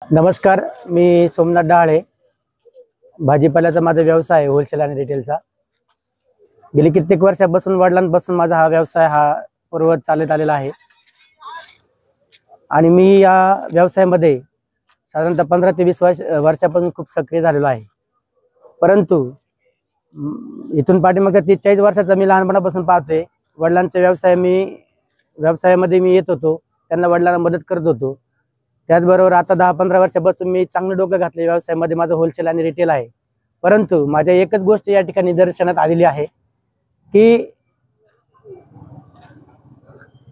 नमस्कार, मी सोमनाथ डाळे। भाजीपाल्याचा माझा व्यवसाय आहे, होलसेल आणि रिटेलचा। गेली कित्येक वर्षापासून वडिलांपासून माझा हा व्यवसाय पूर्ववत चालत आलेला आहे आणि मी या व्यवसायामध्ये साधारणतः 15 ते 20 वर्षापासून खूप सक्रिय झालेलो आहे। परंतु इथून पाठीमागच्या 43 वर्षाचा मी लहानपणापासून पाहतोय। वडिलांचा व्यवसायामध्ये मी येत होतो, त्यांना वडिलांना मदत करत होतो। त्याचबरोबर आता 10-15 वर्षापासून मी चांगलं डोकं घातले व्यवसायामध्ये। माझं होलसेल आणि रिटेल आहे। परंतु माझ्या एकच गोष्ट या ठिकाणी निदर्शनात आलेली आहे की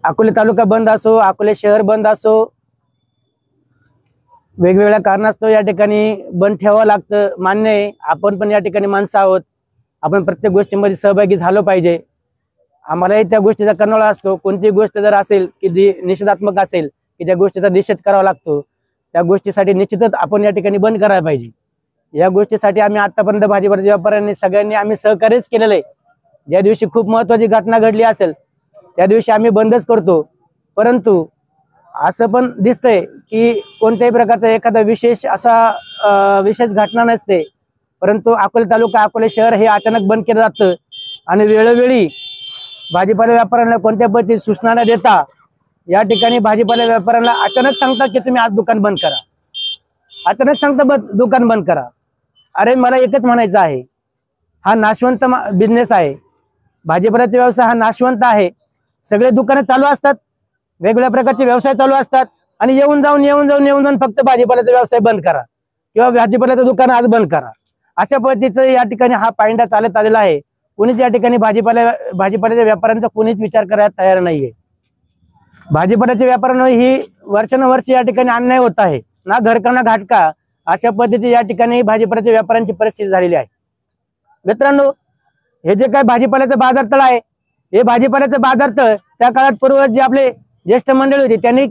अकोले तालुका बंद असो, अकोले शहर बंद असो, वेगवेगळ्या कारणास्तव या ठिकाणी बंद ठेवावं लागतं, मान्य आहे। आपण पण या ठिकाणी माणसं आहोत, आपण प्रत्येक गोष्टीमध्ये सहभागी झालो पाहिजे। आम्हालाही त्या गोष्टीचा कन्नोळा असतो। कोणती गोष्ट जर असेल की निषेधात्मक असेल की त्या गोष्टीचा निषेध करावा लागतो, त्या गोष्टीसाठी निश्चितच आपण या ठिकाणी बंद करायला पाहिजे। या गोष्टीसाठी आम्ही आतापर्यंत भाजीपाल्याच्या व्यापाऱ्यांनी सगळ्यांनी आम्ही सहकार्यच केलेलं आहे। ज्या दिवशी खूप महत्त्वाची घटना घडली असेल त्या दिवशी आम्ही बंदच करतो। परंतु असं पण दिसतंय की कोणत्याही प्रकारचा एखादा विशेष घटना नसते, परंतु अकोले तालुका, अकोले शहर हे अचानक बंद केलं जातं आणि वेळोवेळी भाजीपाला व्यापाऱ्यांना कोणत्या पद्धतीची सूचना न देता या ठिकाणी भाजीपाला व्यापाऱ्यांना अचानक सांगतात की तुम्ही आज दुकान बंद करा, अचानक सांगता दुकान बंद करा। अरे मला एकच म्हणायचं आहे, हा नाशवंत बिझनेस आहे। भाजीपाल्याचा व्यवसाय हा नाशवंत आहे। सगळे दुकानं चालू असतात, वेगवेगळ्या प्रकारचे व्यवसाय चालू असतात आणि येऊन जाऊन फक्त भाजीपाल्याचा व्यवसाय बंद करा किंवा भाजीपाल्याचं दुकान आज बंद करा, अशा पद्धतीचं या ठिकाणी हा पायंडा चालत आलेला आहे। कोणीच या ठिकाणी भाजीपाल्याच्या व्यापाऱ्यांचा कोणीच विचार करायला तयार नाहीये। भाजीपाल्याच्या व्यापाऱ्यांना ही वर्षानुवर्ष या ठिकाणी अन्याय होत आहे, ना घरका ना घाटका, अशा पद्धतीने या ठिकाणी भाजीपाल्याच्या व्यापाऱ्यांची परिस्थिती झालेली आहे। मित्रांनो, हे जे काही भाजीपाल्याचं बाजारतळ आहे, हे भाजीपाल्याचं बाजारतळ त्या काळात पूर्वज जे आपले ज्येष्ठ मंडळी होते त्यांनी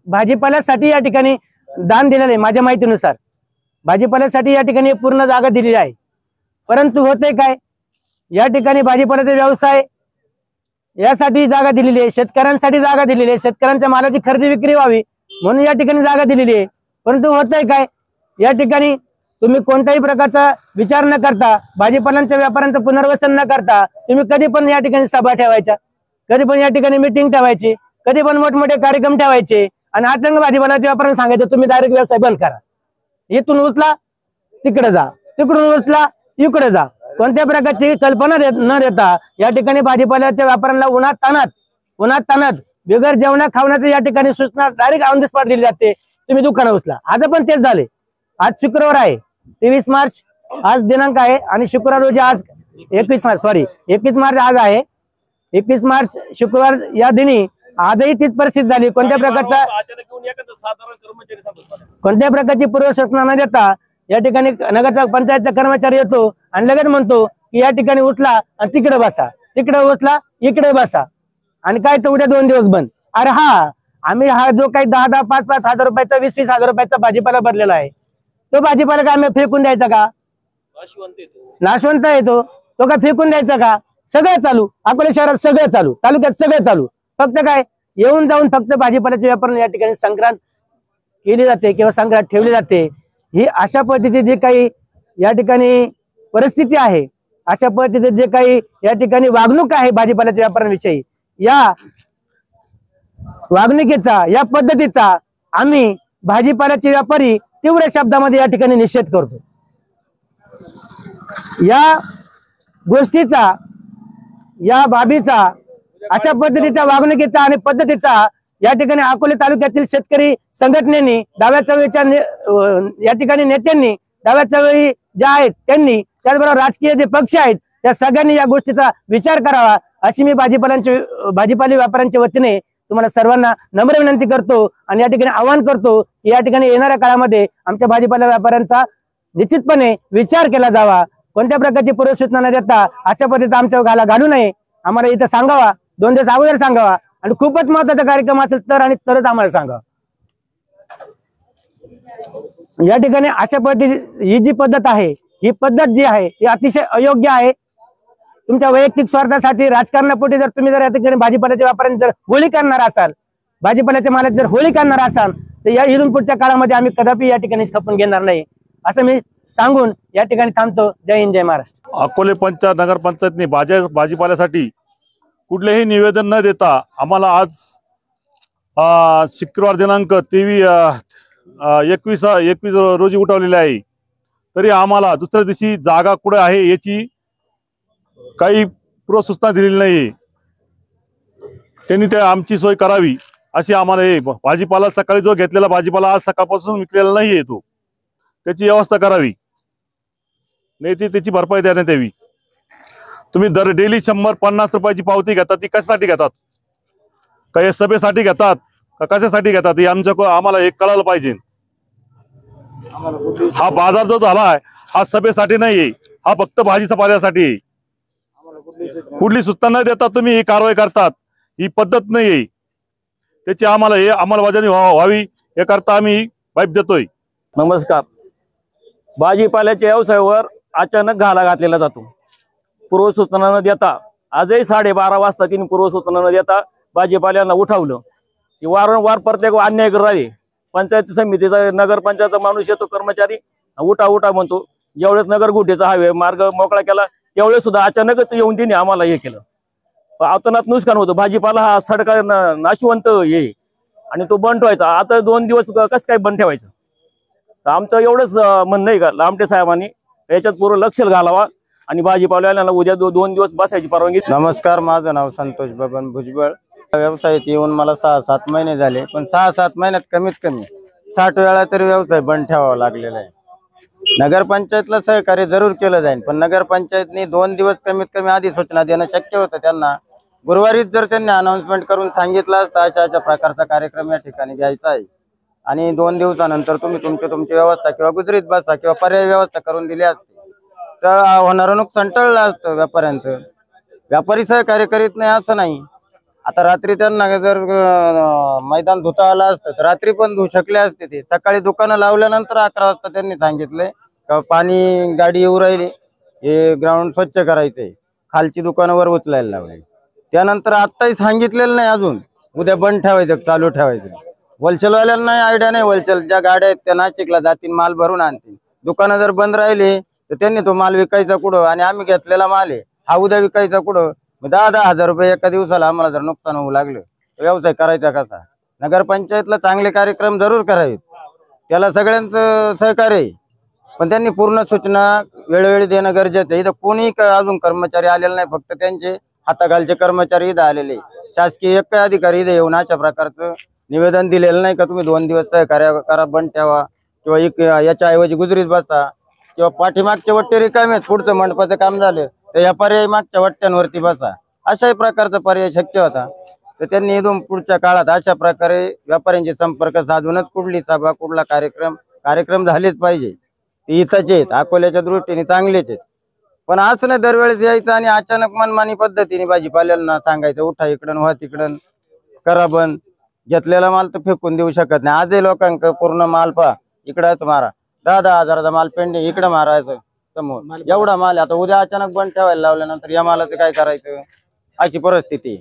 भाजीपाल्यासाठी या ठिकाणी दान दिलेलं आहे। माझ्या माहितीनुसार भाजीपाल्यासाठी या ठिकाणी पूर्ण जागा दिलेली आहे। परंतु होते काय, या ठिकाणी भाजीपाल्याचा व्यवसाय यासाठी जागा दिलेली आहे, शेतकऱ्यांसाठी जागा दिलेली आहे, शेतकऱ्यांच्या मालाची खरेदी विक्री व्हावी म्हणून या ठिकाणी जागा दिलेली आहे। परंतु होतंय काय, या ठिकाणी तुम्ही कोणत्याही प्रकारचा विचार न करता, भाजीपाल्यांच्या व्यापाऱ्यांचं पुनर्वसन न करता तुम्ही कधी पण या ठिकाणी सभा ठेवायच्या, कधी पण या ठिकाणी मिटिंग ठेवायची, कधी पण मोठमोठे कार्यक्रम ठेवायचे आणि अचानक भाजीपाल्याच्या व्यापाऱ्यांना सांगायचं तुम्ही डायरेक्ट व्यवसाय बंद करा, इथून उचला तिकडे जा, तिकडून उचला इकडे जा। कोणत्या प्रकारची कल्पना न देता या ठिकाणी भाजीपाल्याच्या व्यापाऱ्यांना उन्हात तानात बिगर जेवणा खावण्याचं या ठिकाणी सूचना डायरेक्ट ऑन द स्पॉट दिली जाते, तुम्ही दुकानं उचला। आज पण तेच झाले। आज शुक्रवार आहे, 23 मार्च आज दिनांक आहे आणि शुक्रवार रोजी आज 21 मार्च आज आहे। 21 मार्च शुक्रवार या दिनी आजही तीच परिस्थिती झाली। कोणत्या प्रकारची पूर्वसूचना न देता या ठिकाणी नगरचा पंचायतचा कर्मचारी येतो आणि लगेच म्हणतो की या ठिकाणी उचला आणि तिकडे बसा, तिकडे उचला इकडे बसा, आणि काय तर उद्या 2 दिवस बंद। अरे आम्ही हा जो काही 10-10, 5-5 हजार रुपयाचा, 20-20 हजार रुपयाचा भाजीपाला भरलेला आहे, तो भाजीपाला काय आम्ही फेकून द्यायचा का? नाशवंत येतो तो काय फेकून द्यायचा का? सगळं चालू, अकोले शहरात सगळं चालू, तालुक्यात सगळं चालू, फक्त काय येऊन जाऊन फक्त भाजीपाल्याच्या व्यापाऱ्यांना या ठिकाणी संक्रांत केली जाते किंवा संक्रांत ठेवली जाते। ही अशा पद्धतीची जी काही या ठिकाणी परिस्थिती आहे, अशा पद्धतीचे जे काही या ठिकाणी वागणूक आहे भाजीपाल्याच्या व्यापाऱ्यांविषयी, या वागणुकीचा, या पद्धतीचा आम्ही भाजीपाल्याचे व्यापारी तीव्र शब्दामध्ये या ठिकाणी निषेध करतो। या गोष्टीचा, या बाबीचा, अशा पद्धतीच्या वागणुकीचा आणि पद्धतीचा या ठिकाणी अकोले तालुक्यातील शेतकरी संघटनेने, डाव्या चळवळीच्या या ठिकाणी नेत्यांनी, डाव्या चळवळी ज्या आहेत त्यांनी, त्याचबरोबर राजकीय जे पक्ष आहेत त्या सगळ्यांनी या गोष्टीचा विचार करावा, अशी मी भाजीपाला व्यापाऱ्यांच्या वतीने तुम्हाला सर्वांना नम्र विनंती करतो आणि या ठिकाणी आवाहन करतो की या ठिकाणी येणाऱ्या काळामध्ये आमच्या भाजीपाला व्यापाऱ्यांचा निश्चितपणे विचार केला जावा। कोणत्या प्रकारची पूर्वसूचना न देता अशा पद्धतीचा आमच्या गाला घालू नये, आम्हाला इथं सांगावा, 2 दिवस अगोदर सांगावा, आणि खूपच महत्त्वाचा कार्यक्रम असेल तरच आम्हाला सांगा। या ठिकाणी अशा पद्धतीची ही जी पद्धत आहे, ही पद्धत जी आहे ही अतिशय अयोग्य आहे। तुमच्या वैयक्तिक स्वार्थासाठी, राजकारणापोटी जर तुम्ही या ठिकाणी भाजीपाल्याच्या व्यापाऱ्यांनी जर होळी करणार असाल, भाजीपाल्याच्या मालाची जर होळी करणार असाल, तर या इथून पुढच्या काळामध्ये आम्ही कदापि या ठिकाणी खपून घेणार नाही असं मी सांगून या ठिकाणी थांबतो. जय हिंद, जय महाराष्ट्र. अकोले नगरपंचायतने भाजीपाल्यासाठी कुठलेही निवेदन न देता आम्हाला आज शुक्रवार दिनांक 21 रोजी उठवलेले आहे. तरी आम्हाला दुसऱ्या दिवशी जागा कुठे आहे याची काही पूर्वसूचना दिलेली नाही. त्यांनी ते आमची सोय करावी अशी आम्हाला हे भाजीपाला सकाळी जो घेतलेला भाजीपाला आज सकाळपासून विकलेला नाहीये तो, त्याची व्यवस्था करावी, नाही ती त्याची भरपाई देण्यात यावी. तुम्ही दर डेली 100-50 रुपयाची पावती घेतात, ती कशासाठी घेतात? काही सभेसाठी घेतात का कशासाठी घेतात हे आम्हाला हे कळायला पाहिजे. हा बाजार जो झालाय हा सभेसाठी नाहीये, हा फक्त भाजीपाल्यासाठी आहे. कुठली सूचना न देता तुम्ही ही कारवाई करतात, ही पद्धत नाहीये. त्याची आम्हाला हे अंमलबजावणी व्हावी याकरता आम्ही पाईप देतोय. नमस्कार. भाजीपाल्याच्या व्यवसायावर अचानक घाला घातलेला जातो. पूर्वसूचना न देता आजही 12:30 वाजता तिने पूर्वसूचना न देता भाजीपाल्यांना उठवलं. ती वारंवार प्रत्येक अन्याय करू राहिले. पंचायत समितीचा नगरपंचायतचा माणूस येतो, कर्मचारी उठा उठा म्हणतो. जेवढेच नगरगुठेचा हायवे मार्ग मोकळा केला तेवढे सुद्धा अचानकच येऊन तिने आम्हाला हे केलं. अतोनात नुकसान होतं. भाजीपाला हा सडका नाशवंत ये आणि तो बंद ठेवायचा. आता 2 दिवस कसं काय बंद ठेवायचं? तर आमचं एवढंच म्हणणं आहे का लामटे साहेबांनी याच्यात पूर्ण लक्ष घालावा आणि भाजीपाल्याला उद्या 2 दिवस बसायची परवानगी. नमस्कार, माझं नाव संतोष बबन भुजबळ. व्यवसायात येऊन मला 6-7 महिने झाले, पण 6-7 महिन्यात कमीत कमी 60 वेळा तरी व्यवसाय बंद ठेवावा लागलेला आहे. नगरपंचायतला सहकार्य जरूर केलं जाईल, पण नगरपंचायतने 2 दिवस कमीत कमी आधी सूचना देणं शक्य होतं त्यांना. गुरुवारीच जर त्यांनी अनाउन्समेंट करून सांगितलं असतं अशा प्रकारचा कार्यक्रम या ठिकाणी घ्यायचा आहे आणि 2 दिवसानंतर तुम्ही तुमची व्यवस्था किंवा गुजरीत बसा किंवा पर्यायी व्यवस्था करून दिली असते तर होणारं नुकसान टळलं असतं व्यापाऱ्यांचं. व्यापारी सहकार्य करीत नाही असं नाही. आता रात्री त्यांना जर मैदान धुता आलं असतं तर रात्री पण धुऊ शकले असते. ते सकाळी दुकानं लावल्यानंतर 11 वाजता त्यांनी सांगितले का पाणी गाडी येऊ राहिली, हे ग्राउंड स्वच्छ करायचंय, खालची दुकानं वर उचलायला लावली. त्यानंतर आत्ताही सांगितलेलं नाही अजून उद्या बंद ठेवायचं चालू ठेवायचं. होलसेलवाल्यांना नाही आयडिया नाही. होलसेल ज्या गाड्या आहेत त्या नाशिकला जातील, माल भरून आणतील. दुकानं जर बंद राहिले तर त्यांनी तो माल विकायचा कुठं आणि आम्ही घेतलेला माल आहे हा उद्या विकायचा कुठं? 10-10 हजार रुपये एका दिवसाला आम्हाला जर नुकसान होऊ लागलं व्यवसाय करायचा कसा? नगरपंचायतला चांगले कार्यक्रम जरूर करावेत, त्याला सगळ्यांचं सहकार्य आहे, पण त्यांनी पूर्ण सूचना वेळोवेळी देणं गरजेचं आहे. इथं कोणी अजून कर्मचारी आलेले नाही, फक्त त्यांचे हाताखालचे कर्मचारी इथं आलेले. शासकीय एक अधिकारी इथं येऊन अशा प्रकारचं निवेदन दिलेलं नाही का तुम्ही 2 दिवस सहकार्य करा, बंद ठेवा किंवा याच्याऐवजी गुजरीत बसा किंवा पाठीमागचे वट्टे रिकामे पुढचं मंडपाचं काम झालं तर या पर्यायी मागच्या वट्ट्यांवरती बसा, अशाही प्रकारचा पर्याय शक्य होता. तर त्यांनी इथून पुढच्या काळात अशा प्रकारे व्यापाऱ्यांचे संपर्क साधूनच कुठली सभा कुठला कार्यक्रम झालेच पाहिजे. ते हिताचे आहेत, अकोल्याच्या दृष्टीने चांगलेच आहेत. पण असं नाही दरवेळेस यायचं आणि अचानक मनमानी पद्धतीने भाजीपाल्यांना सांगायचं उठा इकडं व्हा तिकडं करा बंद. घेतलेला माल तर फेकून देऊ शकत नाही. आजही लोकांक पूर्ण माल पहा इकडंच मारा, 10-10 हजाराचा माल पेंडिंग इकडं मारायचं समोर एवढा माल. आता उद्या अचानक बंद ठेवायला लावल्यानंतर या मालाचं काय करायचं अशी परिस्थिती.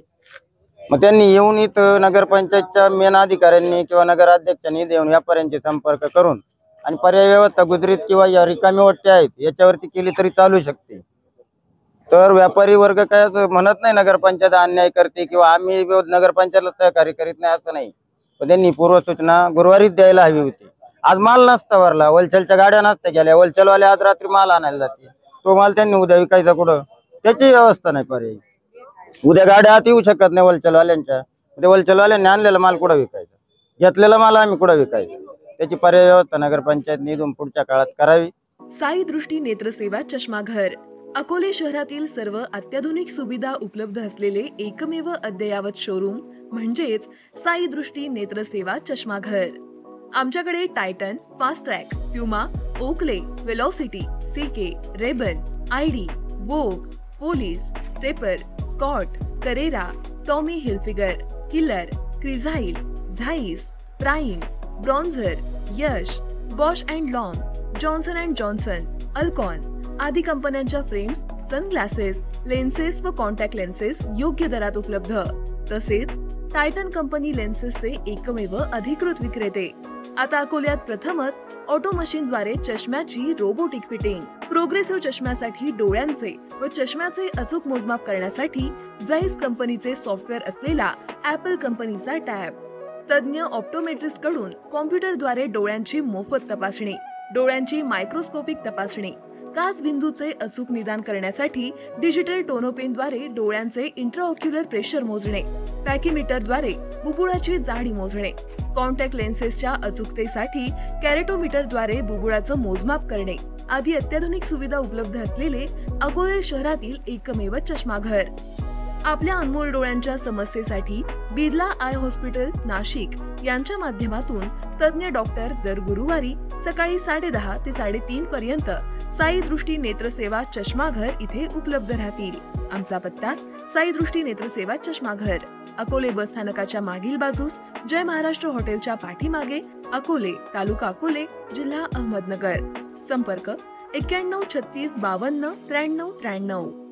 मग त्यांनी येऊन इथं नगरपंचायतच्या मेन अधिकाऱ्यांनी किंवा नगराध्यक्षांनी येऊन व्यापाऱ्यांचे संपर्क करून आणि पर्याय व्यवस्था गुजरीत किंवा या रिकामी वट्टे आहेत याच्यावरती केली तरी चालू शकते. तर व्यापारी वर्ग काय असं म्हणत नाही नगरपंचायत अन्याय करते किंवा आम्ही नगरपंचायतला सहकार्य करीत नाही असं नाही, पण त्यांनी पूर्वसूचना गुरुवारीच द्यायला हवी होती. आज माल नसता भरला, होलसेलच्या गाड्या नसत्या गेल्या, होलसेलवाले आज रात्री माल आणायला जाते, तो माल त्यांनी उद्या विकायचा कुठं त्याची व्यवस्था नाही. पर्यायी उद्या गाड्या आत येऊ शकत नाही होलसेलवाल्यांच्या, उद्या होलसेलवाल्यांनी आणलेला माल कुठं विकायचा, घेतलेला माल आम्ही कुठं विकायचा, त्याची पर्याय व्यवस्था नगरपंचायतने इथून पुढच्या काळात करावी. साई दृष्टी नेत्रसेवा चष्माघर अकोले शहरातील सर्व अत्याधुनिक सुविधा उपलब्ध असलेले एकमेव अद्ययावत शोरूम म्हणजेच साई दृष्टी नेत्रसेवा चष्माघर. आमच्याकडे Titan, Fastrack, Puma, Oakley, Velocity, CK, Ray Ban, ID, Vogue, Police, Stepper, Scott, Carrera, Tommy Hilfiger, Killer, Crizal, Zeiss, Prime, Bronzer, Yash, Bausch and Lomb, Johnson and Johnson, Alcon आदी कंपन्यांच्या फ्रेम्स, सनग्लासेस, लेन्सेस व कॉन्टॅक्ट लेन्सेस योग्य दरात उपलब्ध. तसेच Titan company लेन्सेसचे एकमेव अधिकृत विक्रेते. आता अकोल्यात प्रथमच ऑटो मशीनद्वारे चष्म्याची रोबोटिक फिटिंग. प्रोग्रेसिव्ह चष्म्यासाठी डोळ्यांचे व चष्म्याचे अचूक मोजमाप करण्यासाठी जाईस कंपनीचे सॉफ्टवेअर असलेला ऍपल कंपनीचा टॅब. तज्ञ ऑप्टोमेट्रिस्ट कडून कॉम्प्युटरद्वारे डोळ्यांची मोफत तपासणी, डोळ्यांची मायक्रोस्कोपिक तपासणी, काच बिंदूचे अचूक निदान करण्यासाठी डिजिटल टोनोपेनद्वारे डोळ्यांचे इंट्राऑक्युलर प्रेशर मोजणे, पॅकीमीटरद्वारे बुबुळाची जाडी मोजणे, कॉन्टॅक्ट लेन्सेसच्या अचूकतेसाठी कॅरेटोमीटरद्वारे बुबुळाचं मोजमाप करणे आदी अत्याधुनिक सुविधा उपलब्ध असलेले अकोले शहरातील एकमेव चष्माघर. आपल्या अनमोल डोळ्यांच्या समस्येसाठी बिर्ला आय हॉस्पिटल नाशिक यांच्या माध्यमातून तज्ञ डॉक्टर दर गुरुवारी सकाळी 10:30 ते 3:30 पर्यंत साई दृष्टी नेत्रसेवा चष्माघर इथे उपलब्ध राहतील. आमचा पत्ता साई दृष्टी नेत्रसेवा चष्माघर, अकोले बस स्थानकाच्या मागील बाजूस, जय महाराष्ट्र हॉटेलच्या पाठीमागे, अकोले, तालुका अकोले, जिल्हा अहमदनगर. संपर्क 91 36 52 93 93.